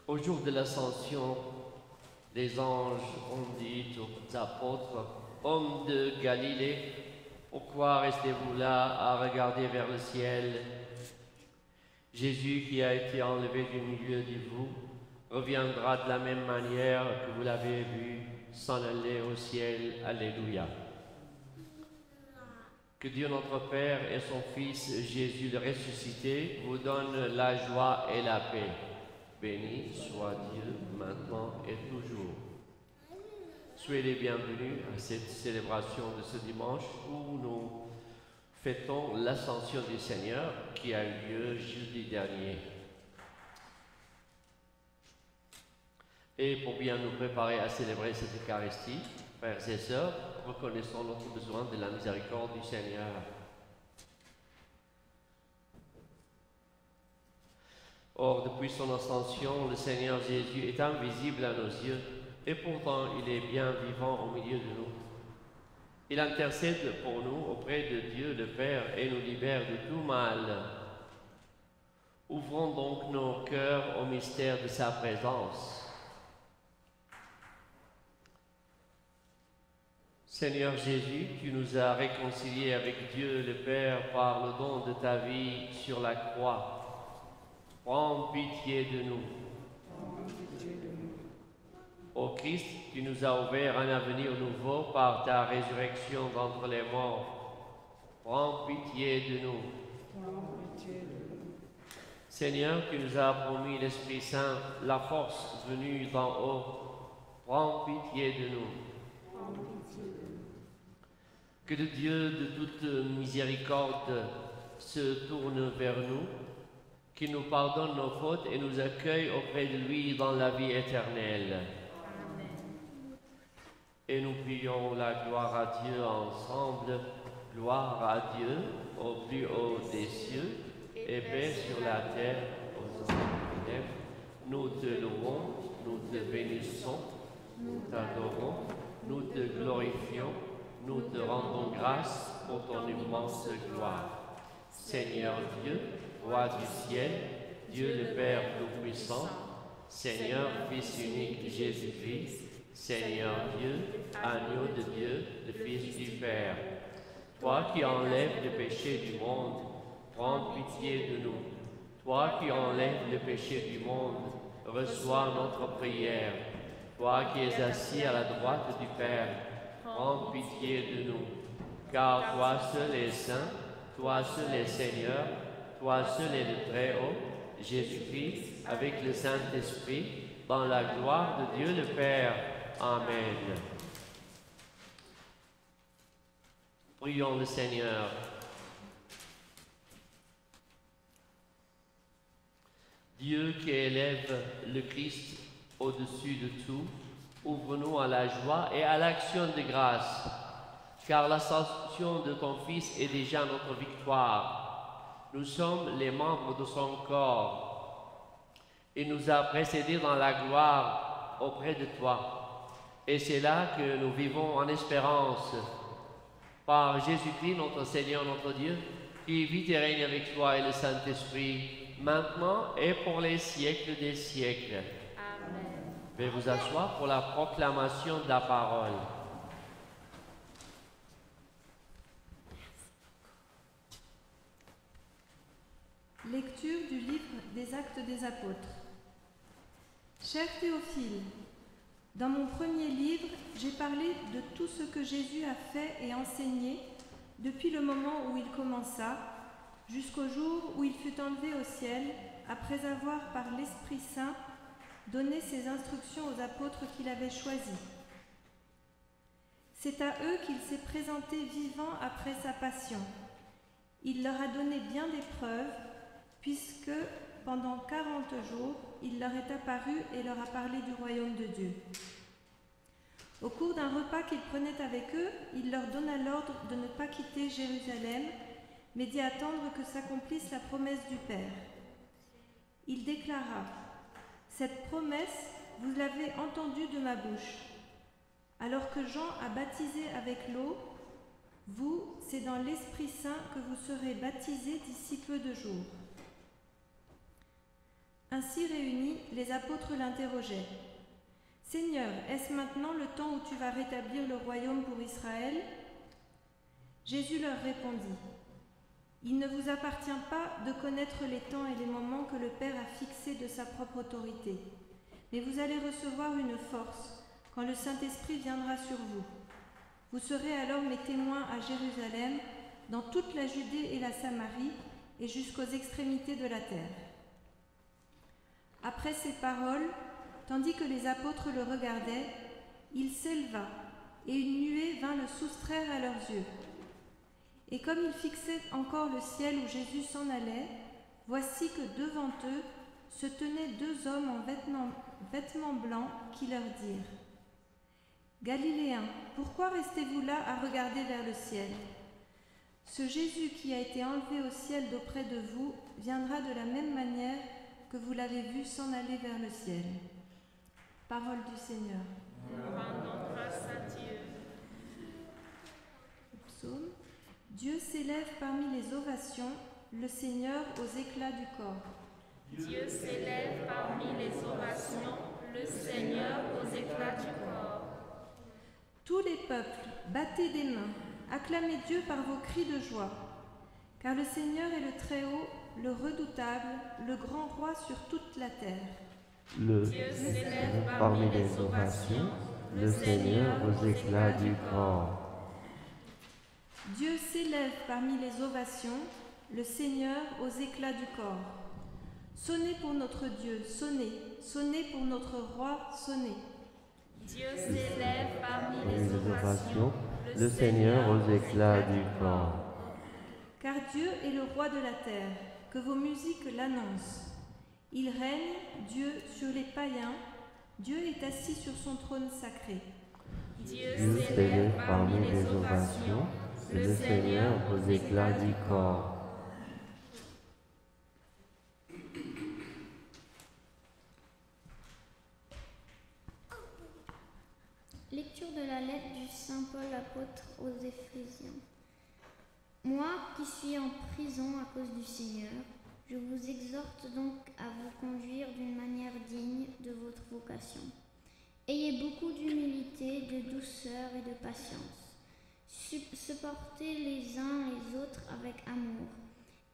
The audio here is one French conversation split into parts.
Au jour de l'ascension, les anges ont dit aux apôtres, « Hommes de Galilée, pourquoi restez-vous là à regarder vers le ciel? Jésus qui a été enlevé du milieu de vous reviendra de la même manière que vous l'avez vu s'en aller au ciel. Alléluia. » Que Dieu notre Père et son Fils Jésus le ressuscité vous donnent la joie et la paix. Béni soit Dieu maintenant et toujours. Soyez les bienvenus à cette célébration de ce dimanche où nous fêtons l'ascension du Seigneur qui a eu lieu jeudi dernier. Et pour bien nous préparer à célébrer cette Eucharistie, frères et sœurs, reconnaissons notre besoin de la miséricorde du Seigneur. Or, depuis son ascension, le Seigneur Jésus est invisible à nos yeux, et pourtant il est bien vivant au milieu de nous. Il intercède pour nous auprès de Dieu le Père et nous libère de tout mal. Ouvrons donc nos cœurs au mystère de sa présence. Seigneur Jésus, tu nous as réconciliés avec Dieu le Père par le don de ta vie sur la croix. Prends pitié de nous. Ô Christ, tu nous as ouvert un avenir nouveau par ta résurrection d'entre les morts. Prends pitié de nous. Seigneur, tu nous as promis l'Esprit Saint, la force venue d'en haut. Prends pitié de nous. Que le Dieu de toute miséricorde se tourne vers nous, qu'il nous pardonne nos fautes et nous accueille auprès de lui dans la vie éternelle. Amen. Et nous prions la gloire à Dieu ensemble. Gloire à Dieu au plus haut des cieux et paix sur la terre aux hommes fidèles. Nous te louons, nous te bénissons, nous t'adorons, nous te glorifions, nous te rendons grâce pour ton immense gloire. Seigneur Dieu, Roi du ciel, Dieu le Père Tout-Puissant, Seigneur Fils unique Jésus-Christ, Seigneur Dieu, Agneau de Dieu, le Fils du Père, toi qui enlèves le péché du monde, prends pitié de nous. Toi qui enlèves le péché du monde, reçois notre prière. Toi qui es assis à la droite du Père, prends pitié de nous. Car toi seul es saint, toi seul es Seigneur, toi seul es le Très-Haut, Jésus-Christ, avec le Saint-Esprit, dans la gloire de Dieu le Père. Amen. Prions le Seigneur. Dieu qui élève le Christ au-dessus de tout, ouvre-nous à la joie et à l'action de grâce, car l'ascension de ton Fils est déjà notre victoire. Nous sommes les membres de son corps. Il nous a précédés dans la gloire auprès de toi. Et c'est là que nous vivons en espérance. Par Jésus-Christ, notre Seigneur, notre Dieu, qui vit et règne avec toi et le Saint-Esprit, maintenant et pour les siècles des siècles. Amen. Veuillez vous asseoir pour la proclamation de la parole. Lecture du livre des Actes des Apôtres. Cher Théophile, dans mon premier livre, j'ai parlé de tout ce que Jésus a fait et enseigné depuis le moment où il commença, jusqu'au jour où il fut enlevé au ciel, après avoir par l'Esprit Saint donné ses instructions aux apôtres qu'il avait choisis. C'est à eux qu'il s'est présenté vivant après sa passion. Il leur a donné bien des preuves, puisque pendant 40 jours, il leur est apparu et leur a parlé du royaume de Dieu. Au cours d'un repas qu'il prenait avec eux, il leur donna l'ordre de ne pas quitter Jérusalem, mais d'y attendre que s'accomplisse la promesse du Père. Il déclara : « Cette promesse, vous l'avez entendue de ma bouche. Alors que Jean a baptisé avec l'eau, vous, c'est dans l'Esprit Saint que vous serez baptisés d'ici peu de jours. Ainsi réunis, les apôtres l'interrogeaient. « Seigneur, est-ce maintenant le temps où tu vas rétablir le royaume pour Israël ?» Jésus leur répondit. « Il ne vous appartient pas de connaître les temps et les moments que le Père a fixés de sa propre autorité, mais vous allez recevoir une force quand le Saint-Esprit viendra sur vous. Vous serez alors mes témoins à Jérusalem, dans toute la Judée et la Samarie, et jusqu'aux extrémités de la terre. » Après ces paroles, tandis que les apôtres le regardaient, il s'éleva, et une nuée vint le soustraire à leurs yeux. Et comme ils fixaient encore le ciel où Jésus s'en allait, voici que devant eux se tenaient deux hommes en vêtements blancs qui leur dirent « Galiléens, pourquoi restez-vous là à regarder vers le ciel ? Ce Jésus qui a été enlevé au ciel d'auprès de vous viendra de la même manière que vous l'avez vu s'en aller vers le ciel. » Parole du Seigneur. Nous rendons grâce à Dieu. Psaume. Dieu s'élève parmi les ovations, le Seigneur aux éclats du corps. Dieu s'élève parmi les ovations, le Seigneur aux éclats du corps. Tous les peuples, battez des mains, acclamez Dieu par vos cris de joie. Car le Seigneur est le Très-Haut, le redoutable, le grand roi sur toute la terre. Dieu s'élève parmi les ovations, le Seigneur aux éclats du corps. Dieu s'élève parmi les ovations, le Seigneur aux éclats du corps. Sonnez pour notre Dieu, sonnez, sonnez pour notre roi, sonnez. Dieu s'élève parmi les ovations, le Seigneur aux éclats du corps. Car Dieu est le roi de la terre, que vos musiques l'annoncent. Il règne, Dieu, sur les païens, Dieu est assis sur son trône sacré. Dieu s'élève parmi les ovations, le Seigneur aux éclats du corps. Lecture de la lettre du Saint Paul apôtre aux Éphésiens. Moi qui suis en prison à cause du Seigneur, je vous exhorte donc à vous conduire d'une manière digne de votre vocation. Ayez beaucoup d'humilité, de douceur et de patience. Supportez les uns les autres avec amour.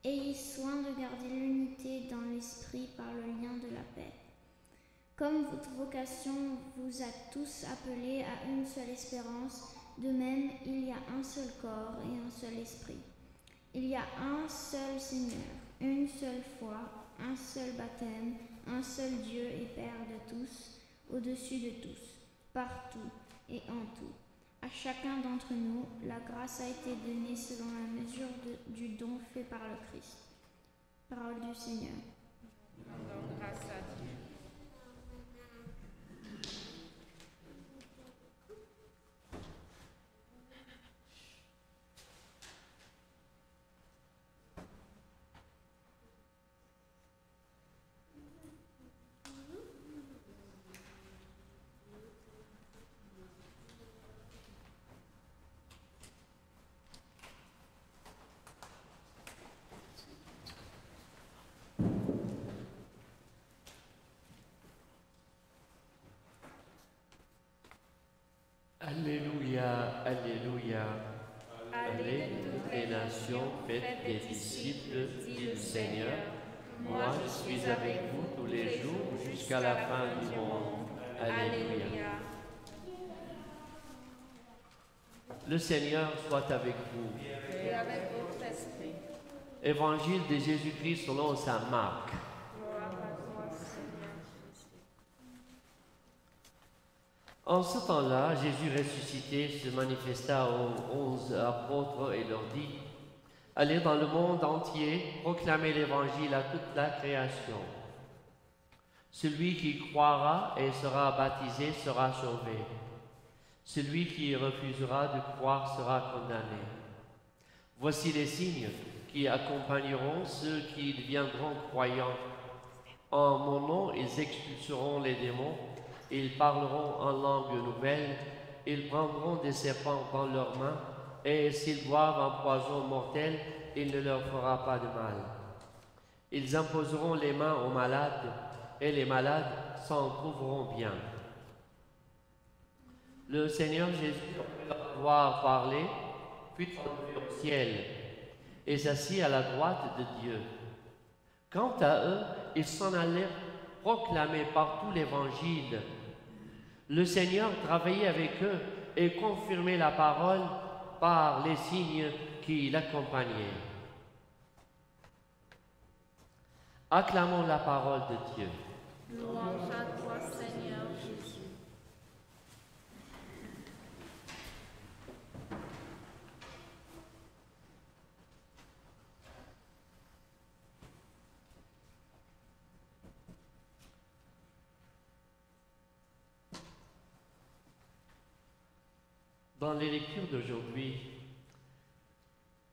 Ayez soin de garder l'unité dans l'esprit par le lien de la paix. Comme votre vocation vous a tous appelés à une seule espérance, de même il y a un seul corps et un seul esprit. Il y a un seul Seigneur, une seule foi, un seul baptême, un seul Dieu et Père de tous, au-dessus de tous, partout et en tout. À chacun d'entre nous, la grâce a été donnée selon la mesure du don fait par le Christ. Parole du Seigneur. Rendons grâce à Dieu. Alléluia, Alléluia. Allez, toutes les nations, faites des disciples, dit le Seigneur. Moi, je suis avec vous tous les jours jusqu'à la fin du monde. Alléluia. Le Seigneur soit avec vous. Et avec votre esprit. Évangile de Jésus-Christ selon saint Marc. Gloire à toi, Seigneur Jésus. En ce temps-là, Jésus ressuscité se manifesta aux 11 apôtres et leur dit « Allez dans le monde entier, proclamez l'Évangile à toute la création. Celui qui croira et sera baptisé sera sauvé. Celui qui refusera de croire sera condamné. Voici les signes qui accompagneront ceux qui deviendront croyants. En mon nom, ils expulseront les démons. Ils parleront en langue nouvelle, ils prendront des serpents dans leurs mains, et s'ils boivent un poison mortel, il ne leur fera pas de mal. Ils imposeront les mains aux malades, et les malades s'en trouveront bien. Le Seigneur Jésus, après leur avoir parlé, fut enlevé au ciel et s'assit à la droite de Dieu. Quant à eux, ils s'en allèrent proclamer partout l'Évangile. Le Seigneur travaillait avec eux et confirmait la parole par les signes qui l'accompagnaient. Acclamons la parole de Dieu. Louange à toi, Seigneur Jésus. Dans les lectures d'aujourd'hui,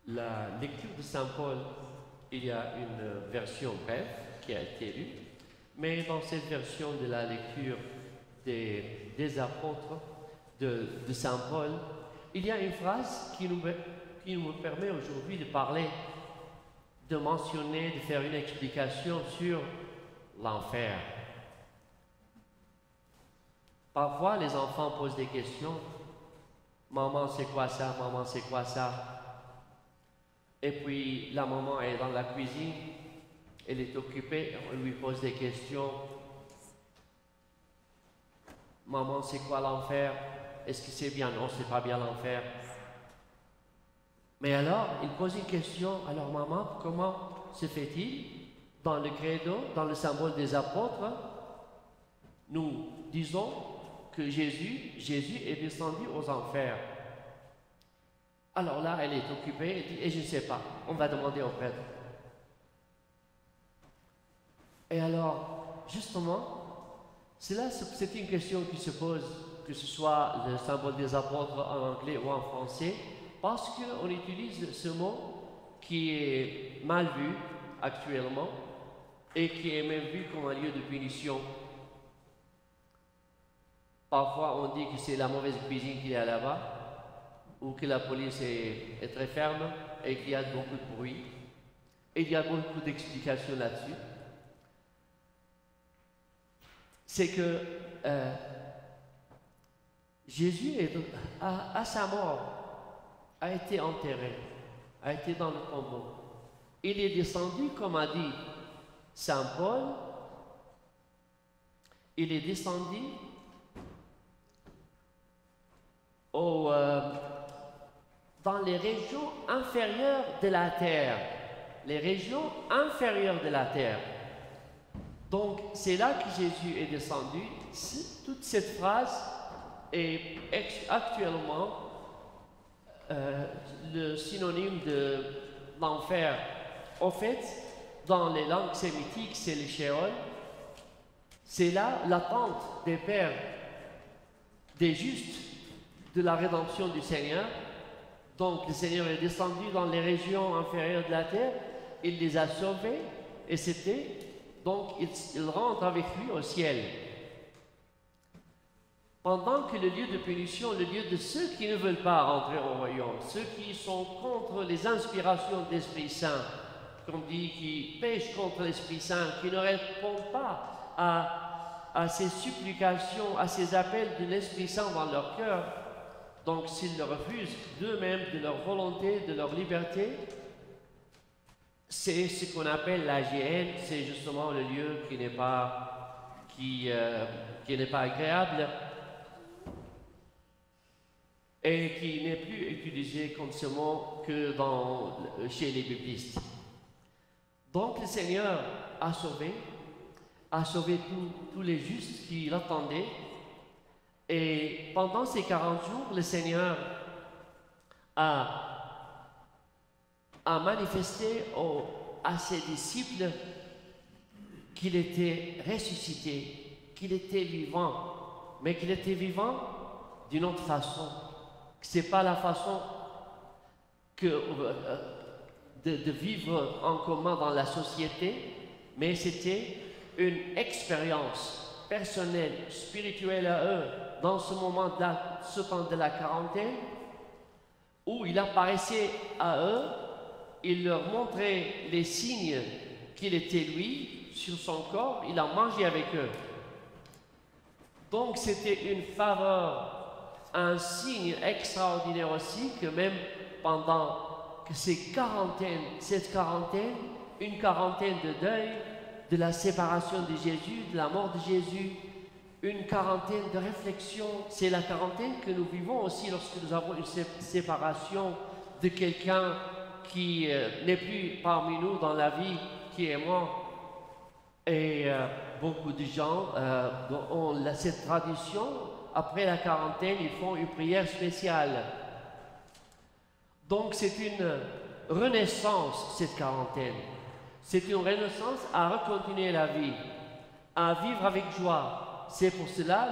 la lecture de Saint Paul, il y a une version brève qui a été lue, mais dans cette version de la lecture des apôtres de Saint Paul, il y a une phrase qui nous permet aujourd'hui de parler, de mentionner, de faire une explication sur l'enfer. Parfois, les enfants posent des questions. Maman, c'est quoi ça? Maman, c'est quoi ça? Et puis, la maman est dans la cuisine, elle est occupée, on lui pose des questions. Maman, c'est quoi l'enfer? Est-ce que c'est bien? Non, c'est pas bien l'enfer. Mais alors, il pose une question. Alors, maman, comment se fait-il? Dans le credo, dans le symbole des apôtres, nous disons que Jésus est descendu aux enfers. Alors là, elle est occupée, elle dit, et je ne sais pas, on va demander au prêtre. Et alors, justement, c'est une question qui se pose, que ce soit le symbole des apôtres en anglais ou en français, parce qu'on utilise ce mot qui est mal vu actuellement et qui est même vu comme un lieu de punition. Parfois, on dit que c'est la mauvaise cuisine qu'il y a là-bas, ou que la police est très ferme et qu'il y a beaucoup de bruit. Et il y a beaucoup d'explications là-dessus. C'est que Jésus, à sa mort, a été enterré, a été dans le tombeau. Il est descendu, comme a dit Saint Paul, il est descendu dans les régions inférieures de la terre. Les régions inférieures de la terre. Donc, c'est là que Jésus est descendu. Toute cette phrase est actuellement le synonyme de l'enfer. En fait, dans les langues sémitiques, c'est le Sheol. C'est là l'attente des pères, des justes, de la rédemption du Seigneur. Donc le Seigneur est descendu dans les régions inférieures de la terre, il les a sauvés, et donc il rentre avec lui au ciel. Pendant que le lieu de punition, le lieu de ceux qui ne veulent pas rentrer au royaume, ceux qui sont contre les inspirations de l'Esprit Saint, comme dit, qui pêchent contre l'Esprit Saint, qui ne répondent pas à ces supplications, à ces appels de l'Esprit Saint dans leur cœur. Donc, s'ils le refusent d'eux-mêmes, de leur volonté, de leur liberté, c'est ce qu'on appelle la géhenne, c'est justement le lieu qui n'est pas agréable et qui n'est plus utilisé comme ce mot que chez les biblistes. Donc, le Seigneur a sauvé tous les justes qui l'attendaient. Et pendant ces 40 jours, le Seigneur a manifesté à ses disciples qu'il était ressuscité, qu'il était vivant, mais qu'il était vivant d'une autre façon. Ce n'est pas la façon de vivre en commun dans la société, mais c'était une expérience personnelle, spirituelle à eux, dans ce temps de la quarantaine, où il apparaissait à eux, il leur montrait les signes qu'il était lui, sur son corps, il a mangé avec eux. Donc c'était une faveur, un signe extraordinaire aussi que même pendant que cette quarantaine, une quarantaine de deuil, de la séparation de Jésus, de la mort de Jésus, une quarantaine de réflexion. C'est la quarantaine que nous vivons aussi lorsque nous avons une séparation de quelqu'un qui n'est plus parmi nous dans la vie, qui est mort. Et beaucoup de gens ont cette tradition, après la quarantaine, ils font une prière spéciale. Donc c'est une renaissance, cette quarantaine. C'est une renaissance à recontinuer la vie, à vivre avec joie. C'est pour cela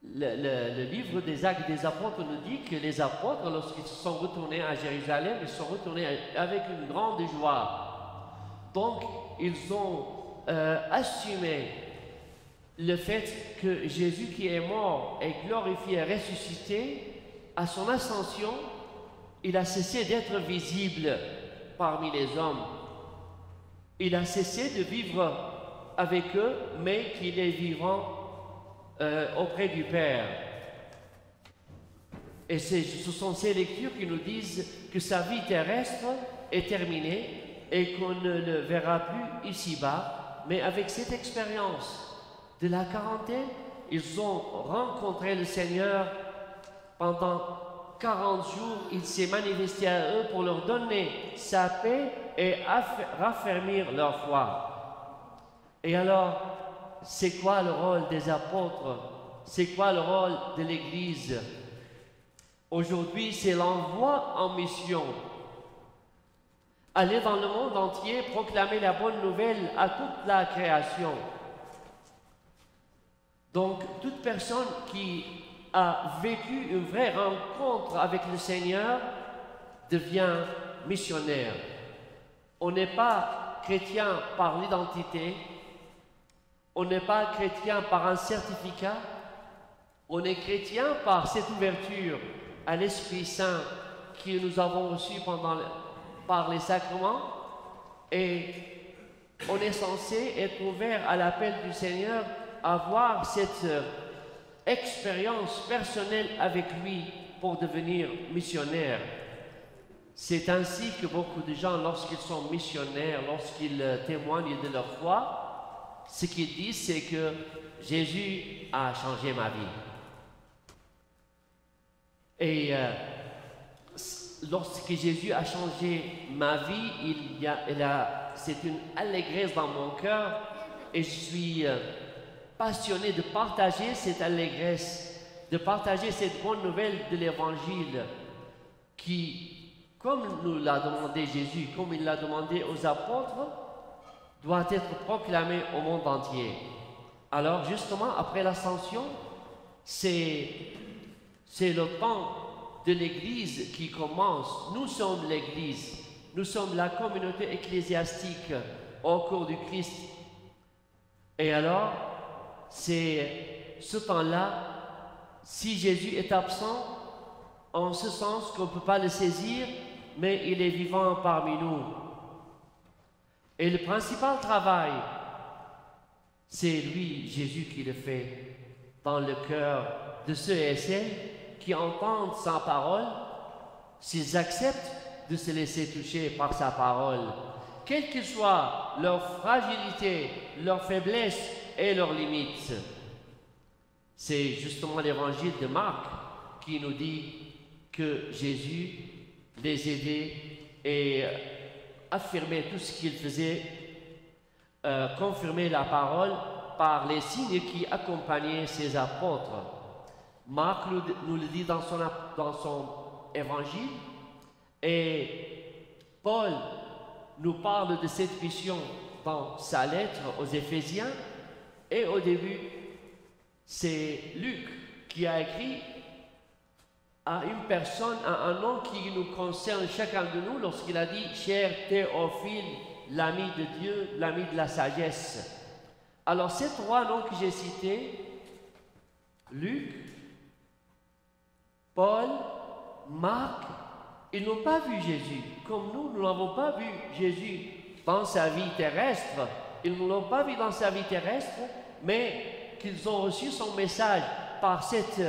le livre des Actes des Apôtres nous dit que les apôtres, lorsqu'ils sont retournés à Jérusalem, ils sont retournés avec une grande joie. Donc, ils ont assumé le fait que Jésus qui est mort et glorifié et ressuscité, à son ascension, il a cessé d'être visible parmi les hommes. Il a cessé de vivre avec eux, mais qu'il est vivant auprès du Père. Et ce sont ces lectures qui nous disent que sa vie terrestre est terminée et qu'on ne le verra plus ici-bas, mais avec cette expérience de la quarantaine, ils ont rencontré le Seigneur pendant 40 jours. Il s'est manifesté à eux pour leur donner sa paix et raffermir leur foi. Et alors, c'est quoi le rôle des apôtres? C'est quoi le rôle de l'Église? Aujourd'hui, c'est l'envoi en mission. Aller dans le monde entier, proclamer la bonne nouvelle à toute la création. Donc, toute personne qui a vécu une vraie rencontre avec le Seigneur devient missionnaire. On n'est pas chrétien par l'identité, on n'est pas chrétien par un certificat, on est chrétien par cette ouverture à l'Esprit Saint que nous avons reçu par les sacrements, et on est censé être ouvert à l'appel du Seigneur, avoir cette expérience personnelle avec lui pour devenir missionnaire. C'est ainsi que beaucoup de gens, lorsqu'ils sont missionnaires, lorsqu'ils témoignent de leur foi, ce qu'ils disent, c'est que Jésus a changé ma vie. Et lorsque Jésus a changé ma vie, c'est une allégresse dans mon cœur, et je suis passionné de partager cette allégresse, de partager cette bonne nouvelle de l'Évangile qui, comme nous l'a demandé Jésus, comme il l'a demandé aux apôtres, doit être proclamé au monde entier. Alors justement, après l'ascension, c'est le temps de l'Église qui commence. Nous sommes l'Église, nous sommes la communauté ecclésiastique au cours du Christ. Et alors, c'est ce temps-là, si Jésus est absent, en ce sens qu'on ne peut pas le saisir, mais il est vivant parmi nous. Et le principal travail, c'est lui, Jésus, qui le fait dans le cœur de ceux et celles qui entendent sa parole, s'ils acceptent de se laisser toucher par sa parole, quelle que soit leur fragilité, leur faiblesse et leurs limites. C'est justement l'évangile de Marc qui nous dit que Jésus les aidait et affirmait tout ce qu'il faisait, confirmer la parole par les signes qui accompagnaient ses apôtres. Marc nous le dit dans son évangile, et Paul nous parle de cette vision dans sa lettre aux Éphésiens, et au début, c'est Luc qui a écrit à une personne, à un nom qui nous concerne chacun de nous, lorsqu'il a dit « Cher Théophile, l'ami de Dieu, l'ami de la sagesse ». Alors ces trois noms que j'ai cités, Luc, Paul, Marc, ils n'ont pas vu Jésus. Comme nous n'avons pas vu Jésus dans sa vie terrestre, ils ne l'ont pas vu dans sa vie terrestre, mais qu'ils ont reçu son message par cette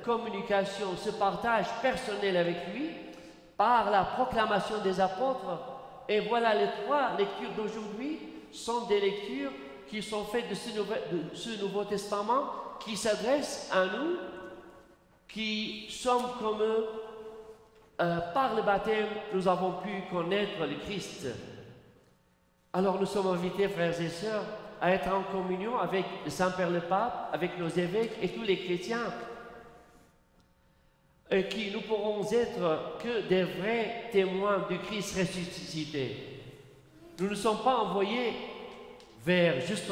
communication, ce partage personnel avec lui, par la proclamation des apôtres. Et voilà, les 3 lectures d'aujourd'hui sont des lectures qui sont faites de ce Nouveau Testament, qui s'adressent à nous, qui sommes comme eux. Par le baptême, nous avons pu connaître le Christ. Alors nous sommes invités, frères et sœurs, à être en communion avec le Saint-Père le Pape, avec nos évêques et tous les chrétiens, qui nous pourrons être que des vrais témoins du Christ ressuscité. Nous ne sommes pas envoyés vers juste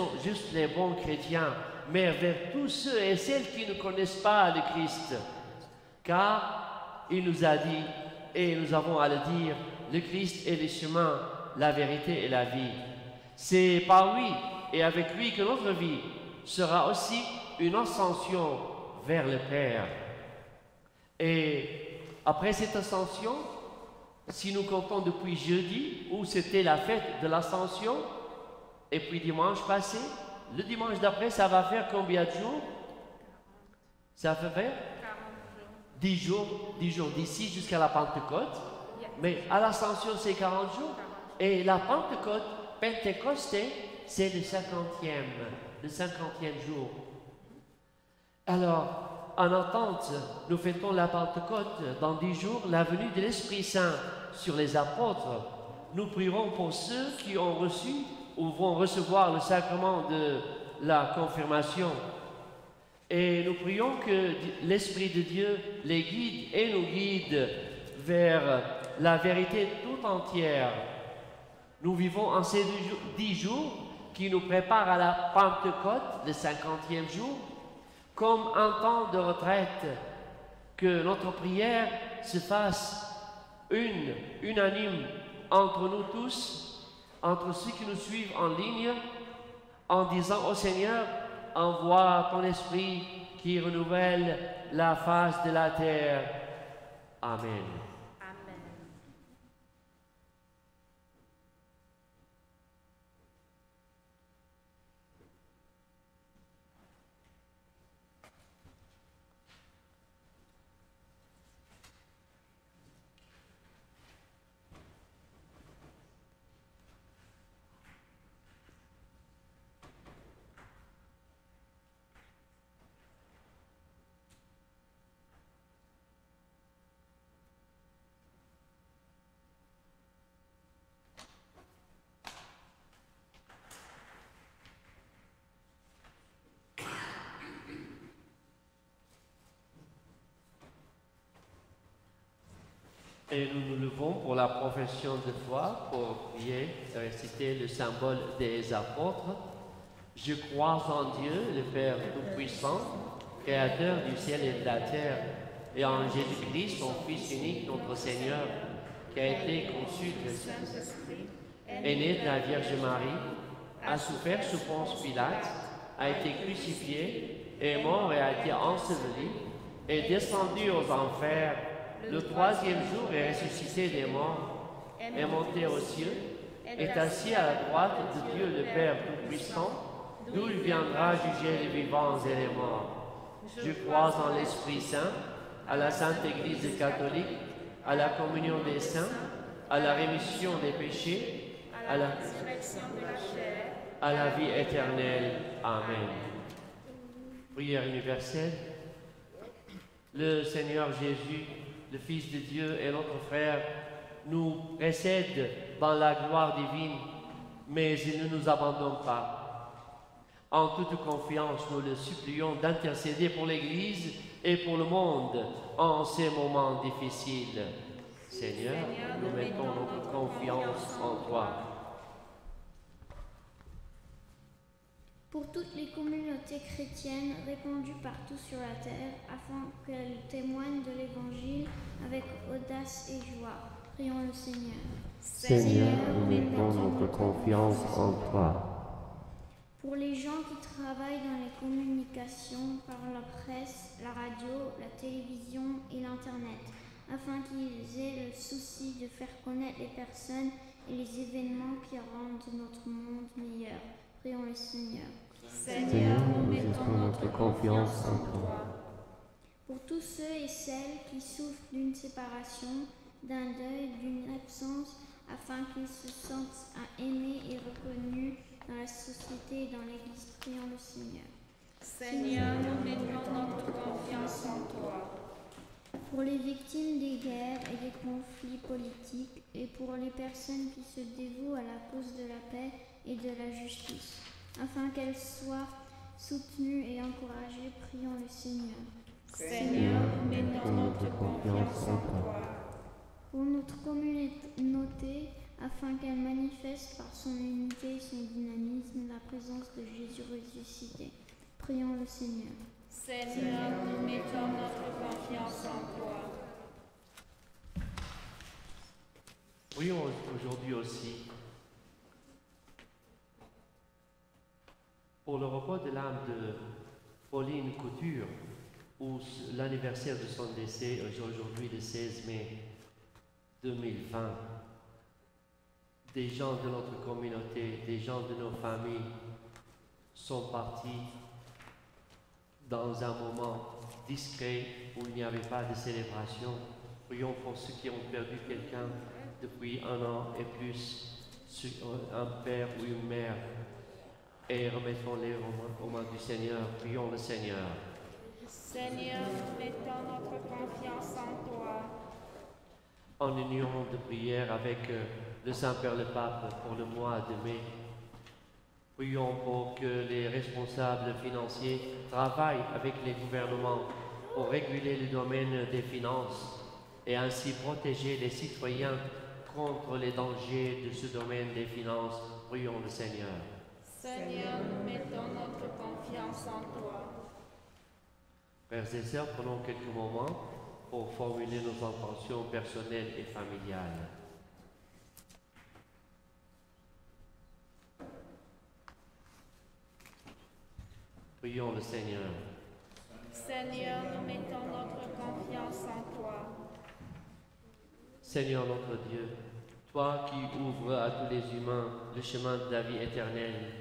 les bons chrétiens, mais vers tous ceux et celles qui ne connaissent pas le Christ. Car il nous a dit, et nous avons à le dire, le Christ est le chemin, la vérité et la vie. C'est par lui et avec lui que notre vie sera aussi une ascension vers le Père. Et après cette ascension, si nous comptons depuis jeudi, où c'était la fête de l'ascension, et puis dimanche passé, le dimanche d'après, ça va faire combien de jours? Ça va faire 10 jours d'ici jusqu'à la Pentecôte. Mais à l'ascension, c'est 40 jours. Et la Pentecôte, Pentecosté, c'est le 50e jour. Alors, en attente, nous fêtons la Pentecôte dans 10 jours, la venue de l'Esprit Saint sur les apôtres. Nous prierons pour ceux qui ont reçu ou vont recevoir le sacrement de la confirmation. Et nous prions que l'Esprit de Dieu les guide et nous guide vers la vérité tout entière. Nous vivons en ces 10 jours qui nous préparent à la Pentecôte, le 50e jour, comme un temps de retraite, que notre prière se fasse unanime entre nous tous, entre ceux qui nous suivent en ligne, en disant au Seigneur, envoie ton esprit qui renouvelle la face de la terre. Amen. Et nous nous levons pour la profession de foi, pour prier, réciter le symbole des apôtres. Je crois en Dieu, le Père Tout-Puissant, Créateur du ciel et de la terre, et en Jésus-Christ, son Fils unique, notre Seigneur, qui a été conçu du Saint-Esprit, est né de la Vierge Marie, a souffert sous Ponce Pilate, a été crucifié, est mort et a été enseveli, est descendu aux enfers. Le 3e jour est ressuscité des morts, est monté aux cieux, est assis à la droite de Dieu le Père Tout-Puissant, d'où il viendra juger les vivants et les morts. Je crois en l'Esprit Saint, à la Sainte Église catholique, à la communion des saints, à la rémission des péchés, à la résurrection de la chair, à la vie éternelle. Amen. Prière universelle. Le Seigneur Jésus, le Fils de Dieu et notre frère, nous précède dans la gloire divine, mais il ne nous abandonne pas. En toute confiance, nous le supplions d'intercéder pour l'Église et pour le monde en ces moments difficiles. Seigneur, nous mettons notre confiance en toi. Pour toutes les communautés chrétiennes répandues partout sur la terre, afin qu'elles témoignent de l'Évangile avec audace et joie. Prions le Seigneur. Seigneur, nous mettons notre confiance en toi. Pour les gens qui travaillent dans les communications par la presse, la radio, la télévision et l'Internet, afin qu'ils aient le souci de faire connaître les personnes et les événements qui rendent notre monde meilleur. Prions le Seigneur. Seigneur, nous mettons notre confiance en toi. Pour tous ceux et celles qui souffrent d'une séparation, d'un deuil, d'une absence, afin qu'ils se sentent aimés et reconnus dans la société et dans l'Église, prions le Seigneur. Seigneur, nous mettons notre confiance en toi. Pour les victimes des guerres et des conflits politiques et pour les personnes qui se dévouent à la cause de la paix et de la justice, afin qu'elles soient soutenues et encouragées, prions le Seigneur. Seigneur, nous mettons notre confiance en toi. Pour notre communauté, afin qu'elle manifeste par son unité et son dynamisme la présence de Jésus ressuscité, prions le Seigneur. Seigneur, nous mettons notre confiance en toi. Prions aujourd'hui aussi pour le repos de l'âme de Pauline Couture, où l'anniversaire de son décès est aujourd'hui le 16 mai 2020. Des gens de notre communauté, des gens de nos familles sont partis dans un moment discret où il n'y avait pas de célébration. Prions pour ceux qui ont perdu quelqu'un depuis 1 an et plus, un père ou une mère, et remettons-les aux mains du Seigneur. Prions le Seigneur. Seigneur, nous mettons notre confiance en toi. En union de prière avec le Saint-Père le Pape pour le mois de mai, prions pour que les responsables financiers travaillent avec les gouvernements pour réguler le domaine des finances et ainsi protéger les citoyens contre les dangers de ce domaine des finances. Prions le Seigneur. Seigneur, nous mettons notre confiance en toi. Frères et sœurs, prenons quelques moments pour formuler nos intentions personnelles et familiales. Prions le Seigneur. Seigneur, nous mettons notre confiance en toi. Seigneur notre Dieu, toi qui ouvres à tous les humains le chemin de la vie éternelle,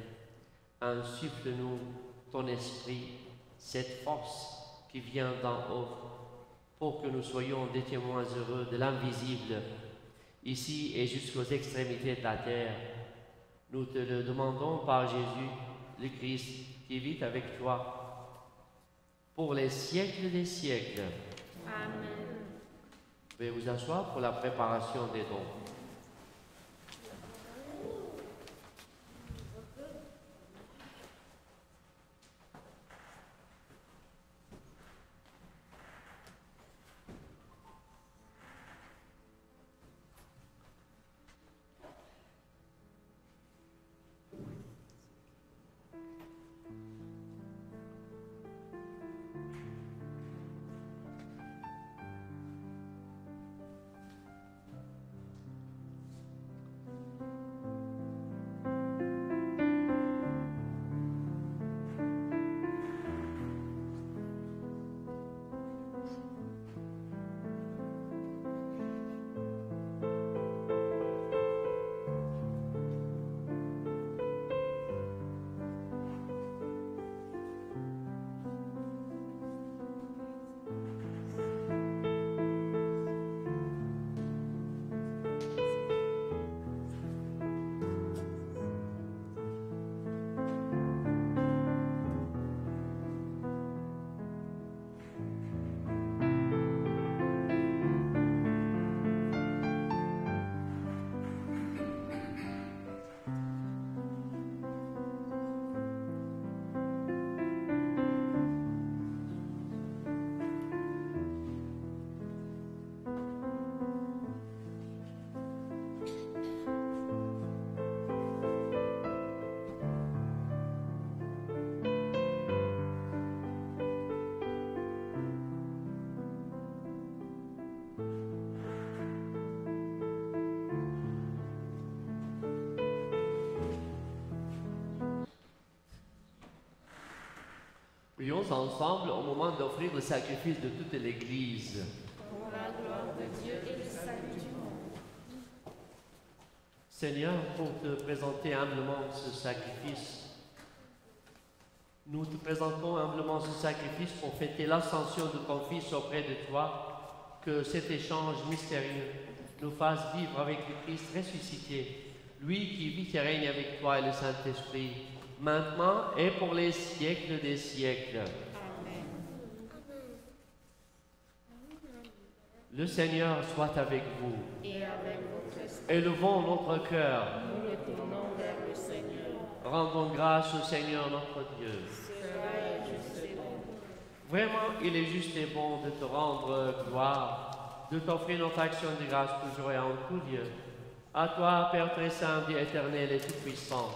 insuffle-nous ton esprit, cette force qui vient d'en haut, pour que nous soyons des témoins heureux de l'invisible, ici et jusqu'aux extrémités de la terre. Nous te le demandons par Jésus, le Christ, qui vit avec toi, pour les siècles des siècles. Amen. Veuillez vous asseoir pour la préparation des dons. Prions ensemble au moment d'offrir le sacrifice de toute l'Église. Pour la gloire de Seigneur, pour te présenter humblement ce sacrifice, nous te présentons humblement ce sacrifice pour fêter l'ascension de ton Fils auprès de toi, que cet échange mystérieux nous fasse vivre avec le Christ ressuscité, lui qui vit et règne avec toi et le Saint-Esprit, maintenant et pour les siècles des siècles. Amen. Le Seigneur soit avec vous. Et avec votre esprit, Élevons notre cœur. nous le tournons vers le Seigneur. Rendons grâce au Seigneur notre Dieu. Cela est juste et bon. Vraiment, il est juste et bon de te rendre gloire, de t'offrir notre action de grâce toujours et en tout lieu. À toi, Père très saint, Dieu éternel et tout-puissant.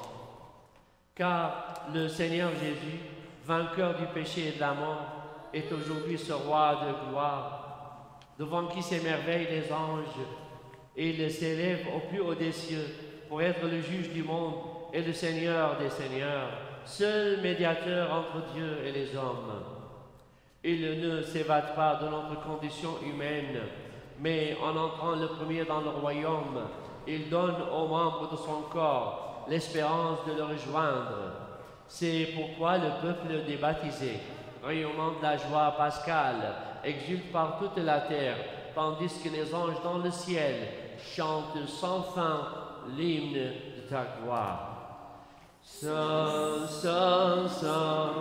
Car le Seigneur Jésus, vainqueur du péché et de la mort, est aujourd'hui ce roi de gloire, devant qui s'émerveillent les anges, et il s'élève au plus haut des cieux pour être le juge du monde et le Seigneur des seigneurs, seul médiateur entre Dieu et les hommes. Il ne s'évade pas de notre condition humaine, mais en entrant le premier dans le royaume, il donne aux membres de son corps l'espérance de le rejoindre. C'est pourquoi le peuple des baptisés, rayonnant de la joie pascale, exulte par toute la terre, tandis que les anges dans le ciel chantent sans fin l'hymne de ta gloire. Saint, Saint, Saint,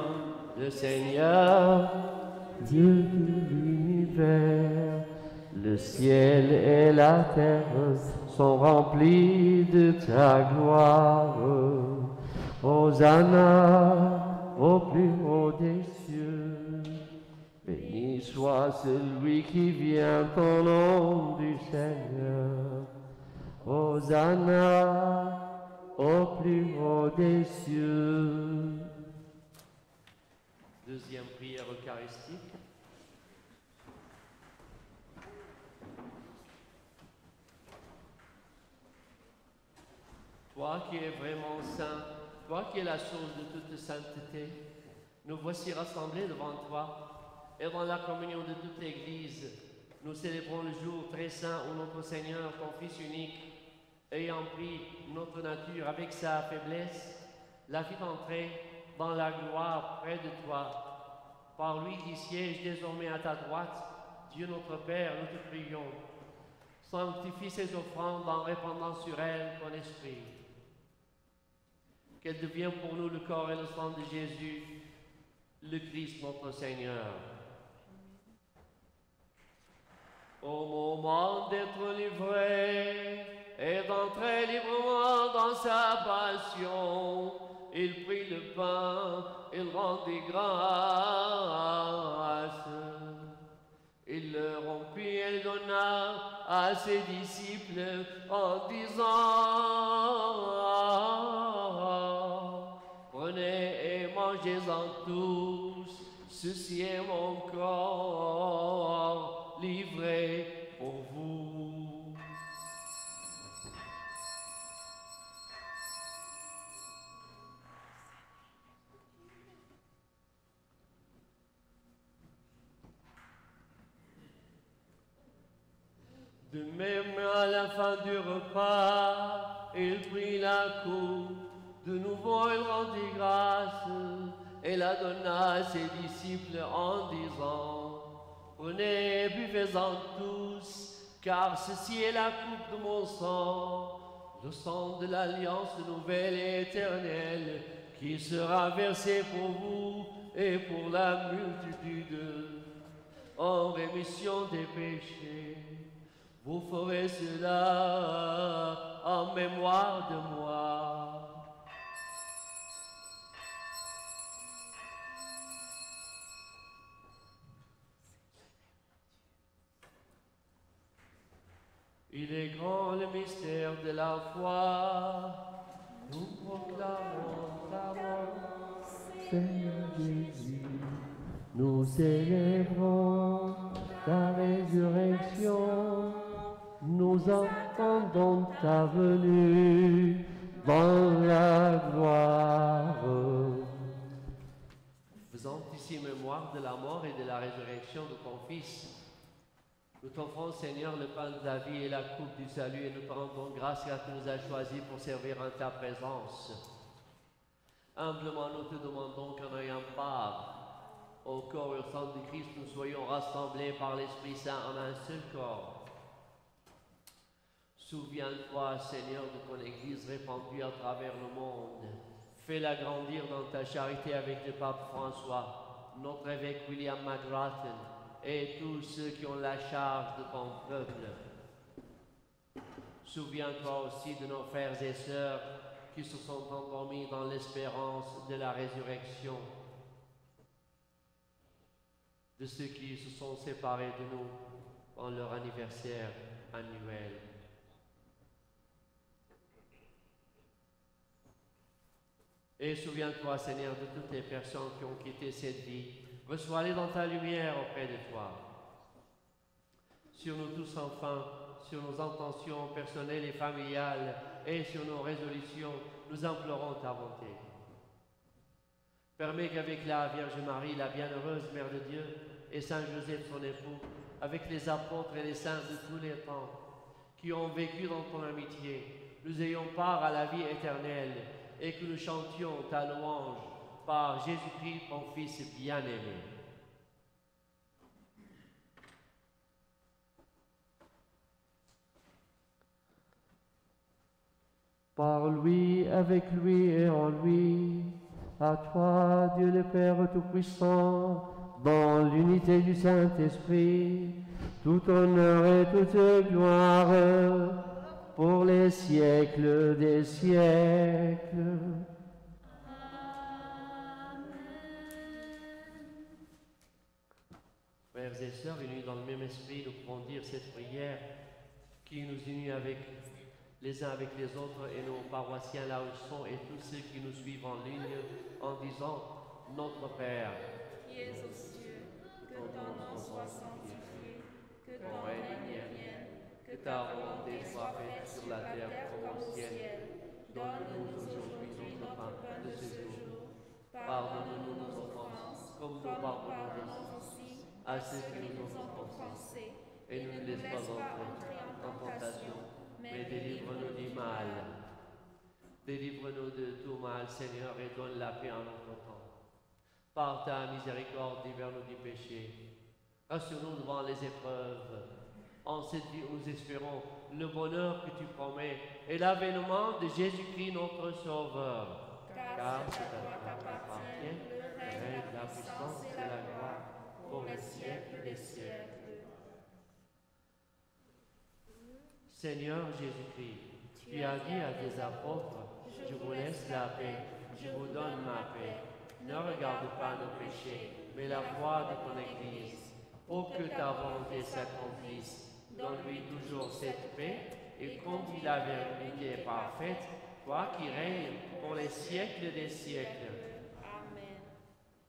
le Seigneur, Dieu de l'univers, le ciel et la terre sont remplis de ta gloire. Hosanna au plus haut des cieux. Béni soit celui qui vient au nom du Seigneur. Hosanna au plus haut des cieux. deuxième prière eucharistique. Toi qui es vraiment saint, toi qui es la source de toute sainteté, nous voici rassemblés devant toi et dans la communion de toute l'Église, nous célébrons le jour très saint où notre Seigneur, ton Fils unique, ayant pris notre nature avec sa faiblesse, l'a fit entrer dans la gloire près de toi. Par lui qui siège désormais à ta droite, Dieu notre Père, nous te prions. Sanctifie ces offrandes en répandant sur elles ton esprit. Qu'elle devienne pour nous le corps et le sang de Jésus, le Christ notre Seigneur. Au moment d'être livré et d'entrer librement dans sa passion, il prit le pain, il rendit grâce. Il le rompit et le donna à ses disciples en disant: prenez et mangez-en tous, ceci est mon corps livré pour vous. De même, à la fin du repas, il prit la coupe, de nouveau il rendit grâce, et la donna à ses disciples en disant: prenez et buvez-en tous, car ceci est la coupe de mon sang, le sang de l'alliance nouvelle et éternelle, qui sera versé pour vous et pour la multitude, en rémission des péchés. Vous ferez cela en mémoire de moi. Il est grand le mystère de la foi. Nous proclamons ta mort, Seigneur Jésus, nous célébrons ta résurrection. Nous entendons ta venue dans la gloire. faisant ici mémoire de la mort et de la résurrection de ton Fils, Nous t'offrons, Seigneur, le pain de la vie et la coupe du salut, et nous te rendons grâce car tu nous as choisis pour servir en ta présence. Humblement, nous te demandons qu'en ayant part au corps et au sang de Christ, nous soyons rassemblés par l'Esprit Saint en un seul corps. Souviens-toi, Seigneur, de ton Église répandue à travers le monde. Fais-la grandir dans ta charité avec le pape François, notre évêque William McGrattan et tous ceux qui ont la charge de ton peuple. Souviens-toi aussi de nos frères et sœurs qui se sont endormis dans l'espérance de la résurrection, de ceux qui se sont séparés de nous en leur anniversaire annuel. Et souviens-toi, Seigneur, de toutes les personnes qui ont quitté cette vie. Reçois-les dans ta lumière auprès de toi. Sur nous tous, enfin, sur nos intentions personnelles et familiales et sur nos résolutions, nous implorons ta bonté. Permets qu'avec la Vierge Marie, la bienheureuse Mère de Dieu, et Saint Joseph, son époux, avec les apôtres et les saints de tous les temps, qui ont vécu dans ton amitié, nous ayons part à la vie éternelle et que nous chantions ta louange par Jésus-Christ, ton Fils bien-aimé. Par lui, avec lui et en lui, à toi, Dieu le Père Tout-Puissant, dans l'unité du Saint-Esprit, tout honneur et toute gloire, pour les siècles des siècles. Frères et sœurs, unis dans le même esprit, nous pouvons dire cette prière qui nous unit avec les uns avec les autres et nos paroissiens là où ils sont et tous ceux qui nous suivent en ligne en disant Notre Père, qui es aux cieux, que ton nom soit sanctifié, que ton règne vienne, que ta volonté soit faite sur la terre comme au ciel. Donne-nous aujourd'hui notre pain de ce jour. Pardonne-nous nos offenses, comme nous pardonnons aussi à ceux qui nous ont offensés. Et ne nous laisse pas entrer en tentation, mais délivre-nous du mal. Délivre-nous de tout mal, Seigneur, et donne la paix en notre temps. Par ta miséricorde, libère-nous du péché. Rassure-nous devant les épreuves. En cette vie, nous espérons le bonheur que tu promets et l'avènement de Jésus-Christ, notre Sauveur. Car c'est à toi qu'appartient le règne, la puissance et la gloire, pour les siècles des siècles. Seigneur Jésus-Christ, tu as dit à tes apôtres, je vous laisse la paix, je vous donne ma paix. Ne regarde pas nos péchés, mais la foi de ton Église. Pour que ta volonté s'accomplisse, donne-lui toujours cette paix et conduis-la vers l'unité parfaite, toi qui règnes pour les siècles des siècles. Amen.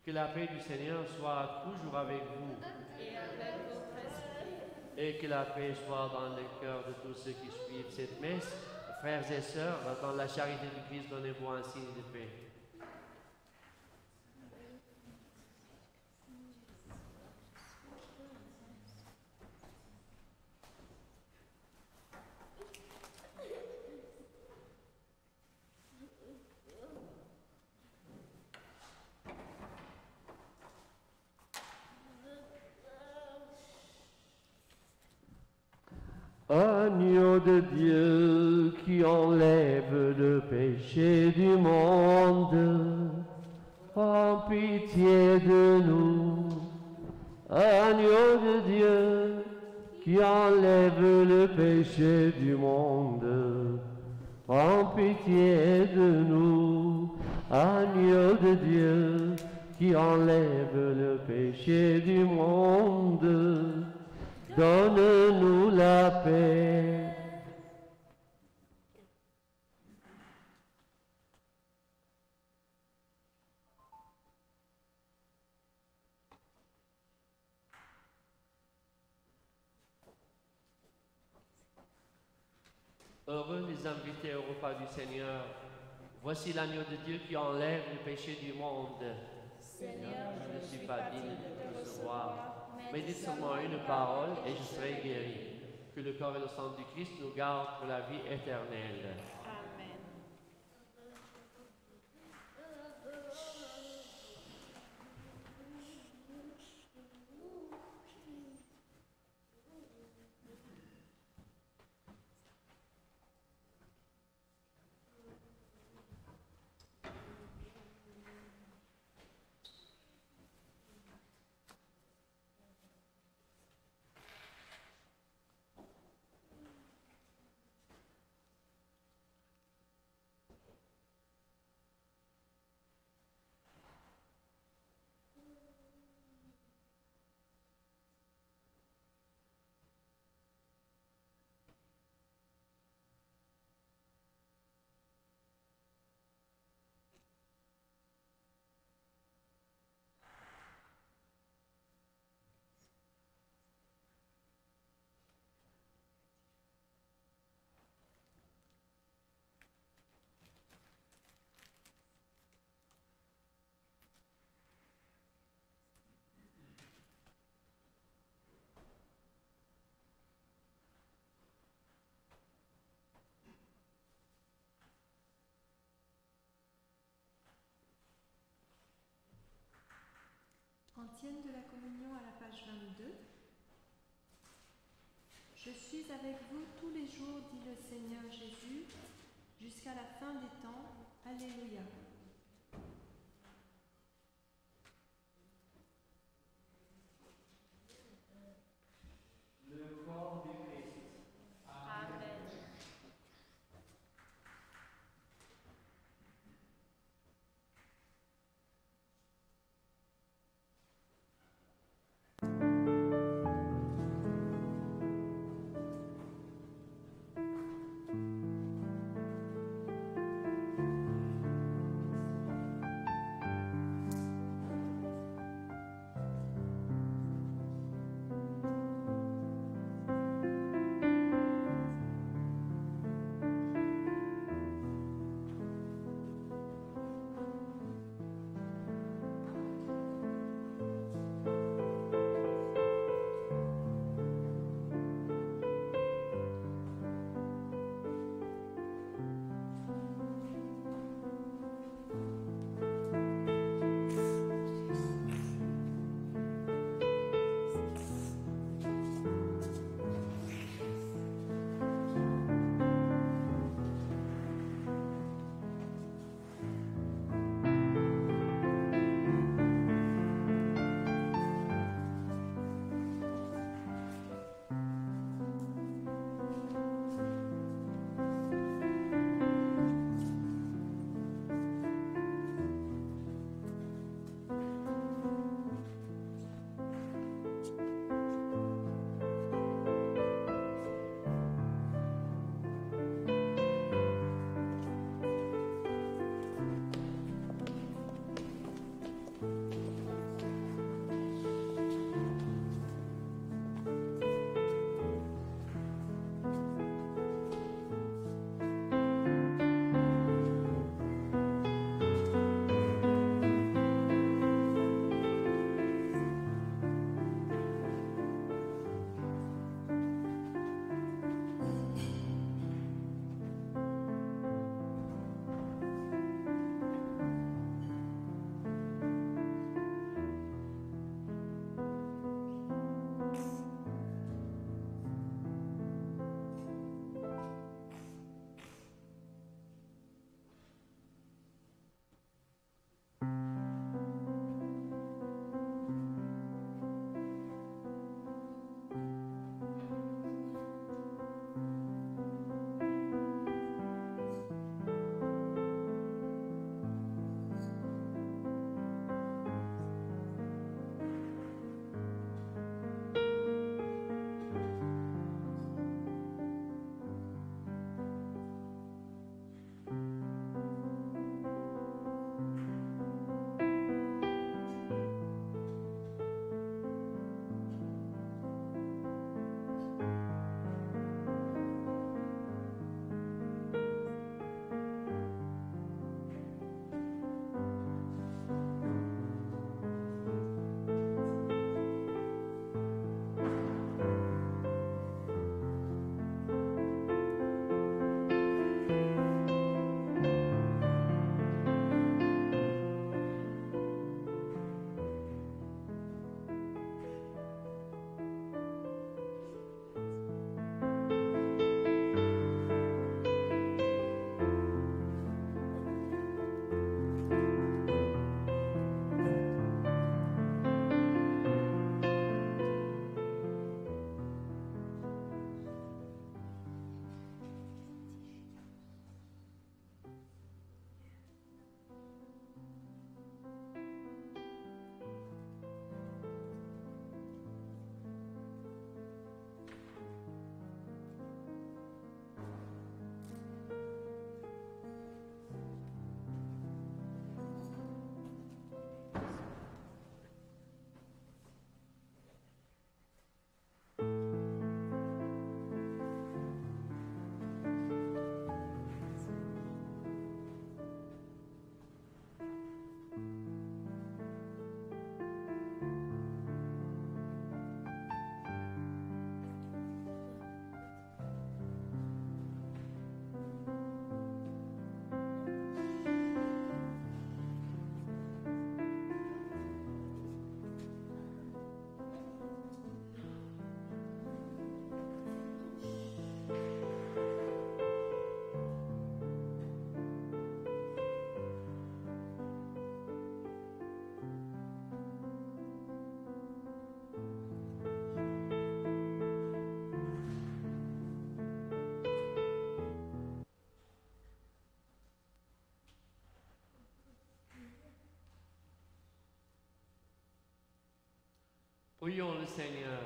Que la paix du Seigneur soit toujours avec vous. Et avec votre esprit. Et que la paix soit dans le cœur de tous ceux qui suivent cette messe. Frères et sœurs, dans la charité du Christ, donnez-vous un signe de paix. Agneau de Dieu qui enlève le péché du monde, prends pitié de nous. Agneau de Dieu qui enlève le péché du monde, prends pitié de nous. Agneau de Dieu qui enlève le péché du monde, donne-nous la paix. Heureux les invités au repas du Seigneur. Voici l'agneau de Dieu qui enlève le péché du monde. Seigneur, je ne suis pas digne de te recevoir, Médite seulement une parole et je serai guéri. Que le corps et le sang du Christ nous gardent pour la vie éternelle. Amen. Antienne de la communion à la page 22. Je suis avec vous tous les jours, dit le Seigneur Jésus, jusqu'à la fin des temps. Alléluia. Le corps du Christ. Amen. prions le Seigneur.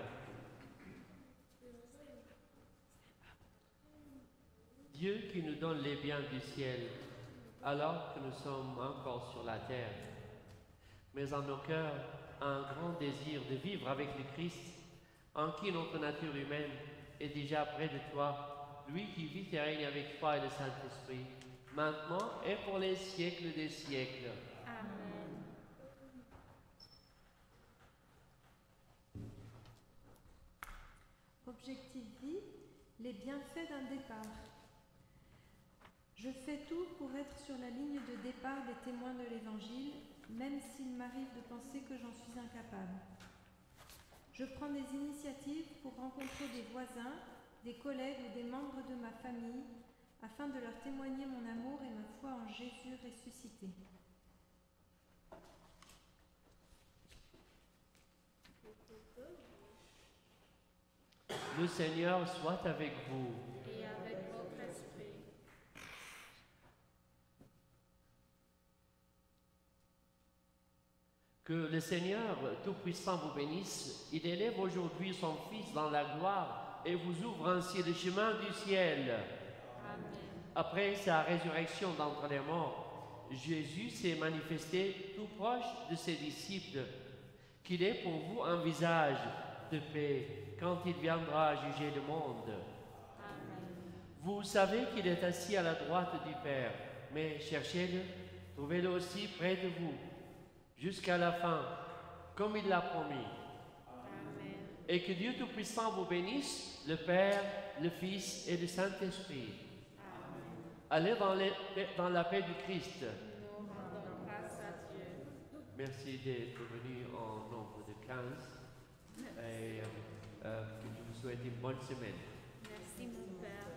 Dieu qui nous donne les biens du ciel, alors que nous sommes encore sur la terre, mais en nos cœurs un grand désir de vivre avec le Christ, en qui notre nature humaine est déjà près de toi, lui qui vit et règne avec toi et le Saint-Esprit, maintenant et pour les siècles des siècles. Amen. Objectif vie, les bienfaits d'un départ. Je fais tout pour être sur la ligne de départ des témoins de l'Évangile, même s'il m'arrive de penser que j'en suis incapable. Je prends des initiatives pour rencontrer des voisins, des collègues ou des membres de ma famille, afin de leur témoigner mon amour et ma foi en Jésus ressuscité. Le Seigneur soit avec vous. Et avec votre esprit. Que le Seigneur Tout-Puissant vous bénisse. Il élève aujourd'hui son Fils dans la gloire et vous ouvre ainsi le chemin du ciel. Amen. Après sa résurrection d'entre les morts, Jésus s'est manifesté tout proche de ses disciples, qu'il est pour vous un visage de paix quand il viendra juger le monde. Amen. Vous savez qu'il est assis à la droite du Père, mais cherchez-le, trouvez-le aussi près de vous, jusqu'à la fin, comme il l'a promis. Amen. Et que Dieu Tout-Puissant vous bénisse, le Père, le Fils et le Saint-Esprit. Allez dans la paix du Christ. Nous rendons grâce à Dieu. Merci d'être venu en nombre de 15. Et que je vous souhaite une bonne semaine. Merci mon Père.